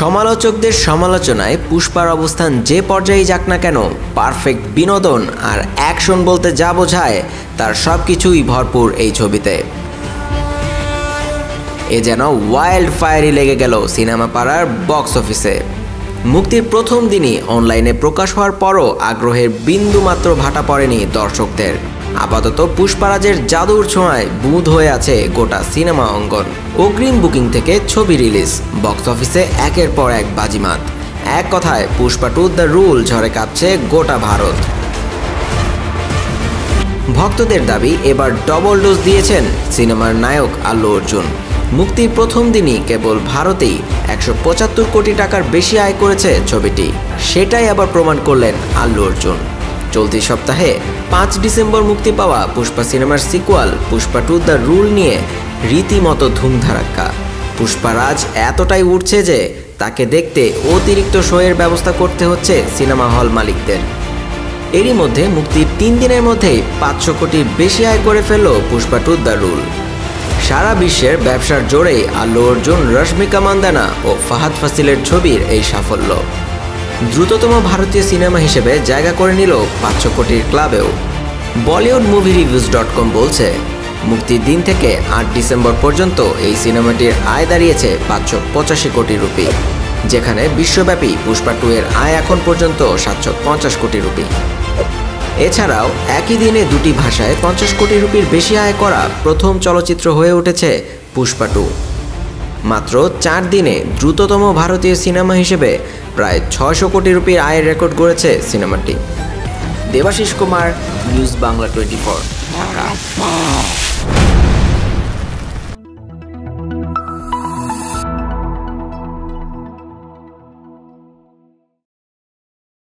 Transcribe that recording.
সমালোচকদের সমালোচনায় পুষ্পার অবস্থান যে পর্যায়ে যাক না কেন, পারফেক্ট বিনোদন আর অ্যাকশন বলতে যা বোঝায় তার সব কিছুই ভরপুর এই ছবিতে। এ যেন ওয়াইল্ড ফায়ারই লেগে গেল সিনেমা পাড়ার বক্স অফিসে। মুক্তির প্রথম দিনই অনলাইনে প্রকাশ হওয়ার পরও আগ্রহের বিন্দুমাত্র ভাটা পড়েনি দর্শকদের। আপাতত পুষ্পারাজের জাদুর ছোঁয়ায় বুঁদ হয়ে আছে গোটা সিনেমা অঙ্গন। অগ্রিম বুকিং থেকে ছবি রিলিজ, বক্স অফিসে একের পর এক বাজিমাত। এক কথায় পুষ্পা 2 দ্য রুল ঝড়ে কাঁপছে গোটা ভারত। ভক্তদের দাবি, এবার ডবল ডোজ দিয়েছেন সিনেমার নায়ক আল্লু অর্জুন। মুক্তির প্রথম দিনই কেবল ভারতেই 175 কোটি টাকার বেশি আয় করেছে ছবিটি। সেটাই আবার প্রমাণ করলেন আল্লু অর্জুন। চলতি সপ্তাহে 5 ডিসেম্বর মুক্তি পাওয়া পুষ্পা সিনেমার সিকুয়াল পুষ্পা 2 দ্য রুল নিয়ে রীতিমতো ধুমধারাক্কা। পুষ্পারাজ এতটাই উঠছে যে তাকে দেখতে অতিরিক্ত শোয়ের ব্যবস্থা করতে হচ্ছে সিনেমা হল মালিকদের। এরই মধ্যে মুক্তির 3 দিনের মধ্যেই 500 কোটির বেশি আয় করে ফেলল পুষ্পা 2 দ্য রুল। সারা বিশ্বের ব্যবসার জোরেই আল্লু অর্জুন, রশ্মিকা মান্দানা ও ফাহাদ ফাসিলের ছবির এই সাফল্য। দ্রুততম ভারতীয় সিনেমা হিসেবে জায়গা করে নিল 500 কোটির ক্লাবেও। বলিউড মুভি রিভিউজ.com বলছে, মুক্তির দিন থেকে 8 ডিসেম্বর পর্যন্ত এই সিনেমাটির আয় দাঁড়িয়েছে 585 কোটি রুপি, যেখানে বিশ্বব্যাপী পুষ্পা 2 এর আয় এখন পর্যন্ত 750 কোটি রুপি। এছাড়াও একই দিনে দুটি ভাষায় 50 কোটি রুপির বেশি আয় করা প্রথম চলচ্চিত্র হয়ে উঠেছে পুষ্পা 2। মাত্র 4 দিনে দ্রুততম ভারতীয় সিনেমা হিসেবে প্রায় 600 কোটি রুপির আয়ের রেকর্ড গড়েছে সিনেমাটি। দেবাশিস কুমার, নিউজ বাংলা 24, ঢাকা।